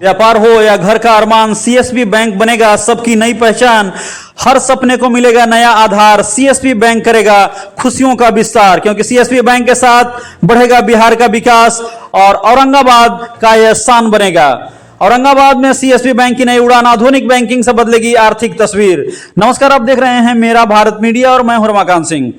व्यापार हो या घर का अरमान, सीएसबी बैंक बनेगा सबकी नई पहचान। हर सपने को मिलेगा नया आधार, सीएसबी बैंक करेगा खुशियों का विस्तार, क्योंकि सीएसबी बैंक के साथ बढ़ेगा बिहार का विकास और औरंगाबाद का यह शान बनेगा। औरंगाबाद में सीएसबी बैंक की नई उड़ान, आधुनिक बैंकिंग से बदलेगी आर्थिक तस्वीर। नमस्कार, आप देख रहे हैं मेरा भारत मीडिया और मैं हूं रमाकांत सिंह।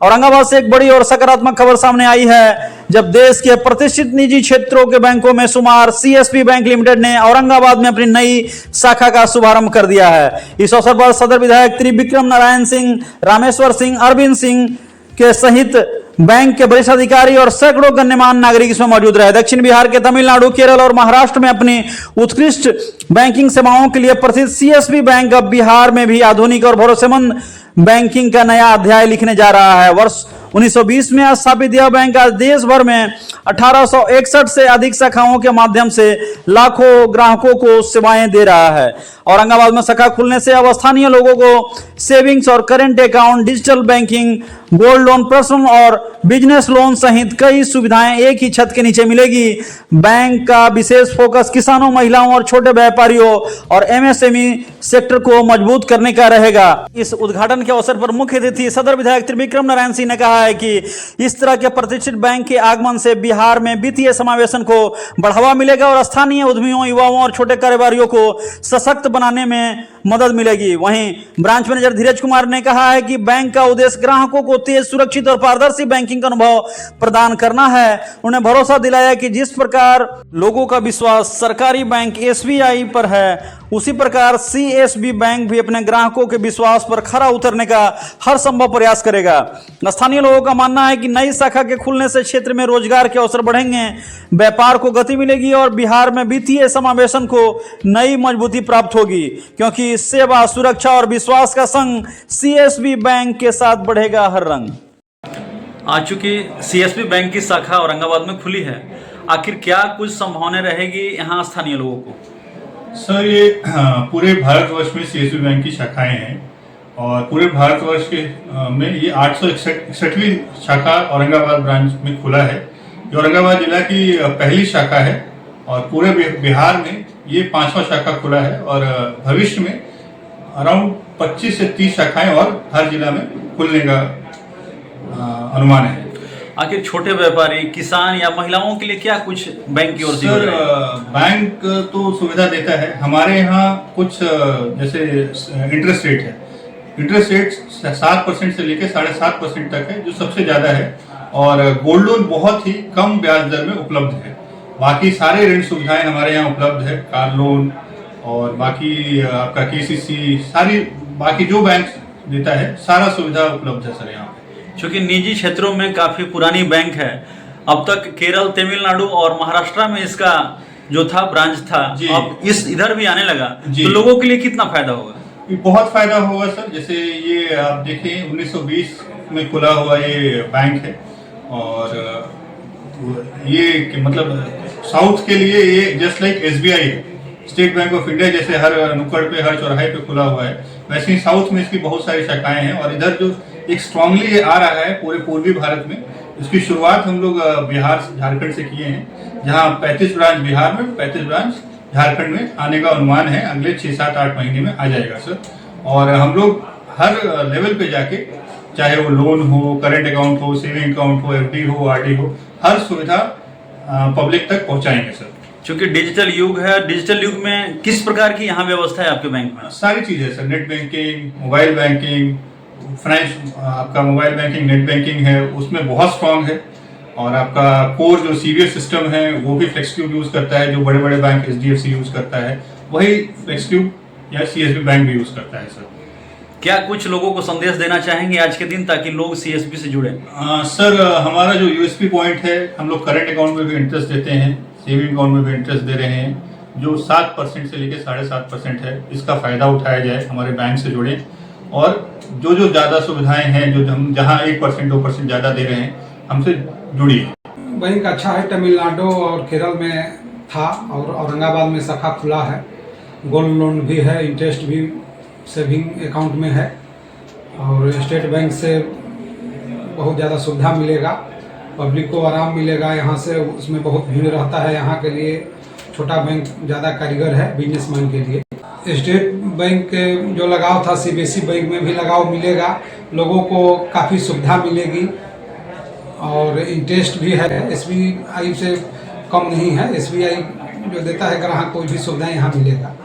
औरंगाबाद से एक बड़ी और सकारात्मक खबर सामने आई है, जब देश के प्रतिष्ठित निजी क्षेत्रों के बैंकों में शुमार सीएसबी बैंक लिमिटेड ने औरंगाबाद में अपनी नई शाखा का शुभारंभ कर दिया है। इस अवसर पर सदर विधायक त्रिविक्रम नारायण सिंह, रामेश्वर सिंह, अरविंद सिंह के सहित बैंक के वरिष्ठ अधिकारी और सैकड़ों गण्यमान्य नागरिक इसमें मौजूद रहे। दक्षिण बिहार के तमिलनाडु, केरल और महाराष्ट्र में अपनी उत्कृष्ट बैंकिंग सेवाओं के लिए प्रसिद्ध सीएसबी बैंक अब बिहार में भी आधुनिक और भरोसेमंद बैंकिंग का नया अध्याय लिखने जा रहा है। वर्ष 1920 में स्थापित यह बैंक आज देश भर में 1861 से अधिक शाखाओं के माध्यम से लाखों ग्राहकों को सेवाएं दे रहा है। औरंगाबाद में शाखा खुलने से अब स्थानीय लोगों को सेविंग्स और current account, digital banking, gold loan, personal और बिजनेस लोन सहित कई सुविधाएं एक ही छत के नीचे मिलेगी। बैंक का विशेष फोकस किसानों, महिलाओं और छोटे व्यापारियों और एमएसएमई सेक्टर को मजबूत करने का रहेगा। इस उद्घाटन के अवसर पर मुख्य अतिथि सदर विधायक त्रिविक्रम नारायण सिंह ने कहा है कि इस तरह के प्रतिष्ठित बैंक के आगमन से बिहार में वित्तीय समावेशन को बढ़ावा मिलेगा और स्थानीय उद्यमियों, युवाओं और छोटे कारोबारियों को सशक्त बनाने में मदद मिलेगी। वहीं ब्रांच मैनेजर धीरज कुमार ने कहा है कि बैंक का उद्देश्य ग्राहकों को तेज, सुरक्षित और पारदर्शी बैंकिंग का अनुभव प्रदान करना है। उन्हें भरोसा दिलाया कि जिस प्रकार लोगों का विश्वास सरकारी बैंक एसबीआई पर है, उसी प्रकार सीएसबी बैंक भी अपने ग्राहकों के विश्वास पर खरा उतरने का हर संभव प्रयास करेगा। स्थानीय लोगों का मानना है कि नई शाखा के खुलने से क्षेत्र में रोजगार के अवसर बढ़ेंगे, व्यापार को गति मिलेगी और बिहार में वित्तीय समावेशन को नई मजबूती प्राप्त होगी, क्योंकि सेवा, सुरक्षा और विश्वास का संग सीएसबी बैंक के साथ बढ़ेगा हर रंग। आज चूंकि सीएसबी बैंक की शाखा औरंगाबाद में खुली है, आखिर क्या कुछ संभावनाएं रहेगी यहाँ स्थानीय लोगों को? सर, ये पूरे भारतवर्ष में सीएसबी बैंक की शाखाएं हैं और पूरे भारतवर्ष के में ये 861वीं शाखा औरंगाबाद ब्रांच में खुला है। ये औरंगाबाद जिला की पहली शाखा है और पूरे बिहार में ये 5वां शाखा खुला है और भविष्य में अराउंड 25 से 30 शाखाएं और हर जिला में खुलने का अनुमान है। आखिर छोटे व्यापारी, किसान या महिलाओं के लिए क्या कुछ बैंक की ओर से? सर, बैंक तो सुविधा देता है। हमारे यहाँ कुछ जैसे इंटरेस्ट रेट है, इंटरेस्ट रेट 7% से लेकर 7.5% तक है, जो सबसे ज्यादा है। और गोल्ड लोन बहुत ही कम ब्याज दर में उपलब्ध है। बाकी सारे ऋण सुविधाएं हमारे यहाँ उपलब्ध है, कार लोन और बाकी आपका केसीसी, सारी बाकी जो बैंक देता है सारा सुविधा उपलब्ध है सर यहाँ पे। क्योंकि निजी क्षेत्रों में काफी पुरानी बैंक है, अब तक केरल, तमिलनाडु और महाराष्ट्र में इसका जो था ब्रांच था, अब इधर भी आने लगा, तो लोगों के लिए कितना फायदा होगा? बहुत फायदा होगा सर। जैसे ये आप देखें 1920 में खुला हुआ ये बैंक है और ये मतलब साउथ के लिए ये जस्ट लाइक एसबीआई है, स्टेट बैंक ऑफ इंडिया जैसे हर नुक्कड़ पे, हर चौराहे पे खुला हुआ है, वैसे ही साउथ में इसकी बहुत सारी शाखाएं हैं। और इधर जो एक स्ट्रांगली आ रहा है पूरे पूर्वी भारत में, इसकी शुरुआत हम लोग बिहार, झारखंड से किए हैं, जहां 35 ब्रांच बिहार में, 35 ब्रांच झारखंड में आने का अनुमान है। अगले 6, 7, 8 महीने में आ जाएगा सर। और हम लोग हर लेवल पे जाके, चाहे वो लोन हो, करेंट अकाउंट हो, सेविंग अकाउंट हो, एफडी हो, आरडी हो, हर सुविधा पब्लिक तक पहुंचाएंगे सर। क्योंकि डिजिटल युग है, डिजिटल युग में किस प्रकार की यहाँ व्यवस्था है आपके बैंक में? सारी चीजें sir, net banking, mobile banking, finance, आपका मोबाइल बैंकिंग, नेट बैंकिंग है, उसमें बहुत स्ट्रांग है। और आपका कोर जो सीवीएस सिस्टम है वो भी फ्लेक्सक्यूब यूज करता है, जो बड़े बड़े बैंक एचडीएफसी यूज करता है, वही फ्लेक्सक्यूब या सीएसबी बैंक भी यूज करता है सर। क्या कुछ लोगों को संदेश देना चाहेंगे आज के दिन, ताकि लोग सीएसबी से जुड़े? सर, हमारा जो यूएसपी पॉइंट है, हम लोग करंट अकाउंट में भी इंटरेस्ट देते हैं, सेविंग अकाउंट में भी इंटरेस्ट दे रहे हैं, जो 7% से लेकर 7.5% है। इसका फायदा उठाया जाए, हमारे बैंक से जुड़े और जो ज्यादा सुविधाएं हैं, जो हम जहां 1%, 2% ज्यादा दे रहे हैं, हमसे जुड़िए। बैंक अच्छा है, तमिलनाडु और केरल में था और औरंगाबाद में शाखा खुला है। गोल्ड लोन भी है, इंटरेस्ट भी सेविंग अकाउंट में है और स्टेट बैंक से बहुत ज़्यादा सुविधा मिलेगा, पब्लिक को आराम मिलेगा यहाँ से। उसमें बहुत भीड़ रहता है यहाँ के लिए छोटा बैंक ज़्यादा कारीगर है बिजनेसमैन के लिए। स्टेट बैंक के जो लगाव था सीबीएसई बैंक में भी लगाव मिलेगा, लोगों को काफ़ी सुविधा मिलेगी और इंटरेस्ट भी है एसबीआई से कम नहीं है। एसबीआई जो देता है ग्राहक को भी सुविधा यहाँ मिलेगा।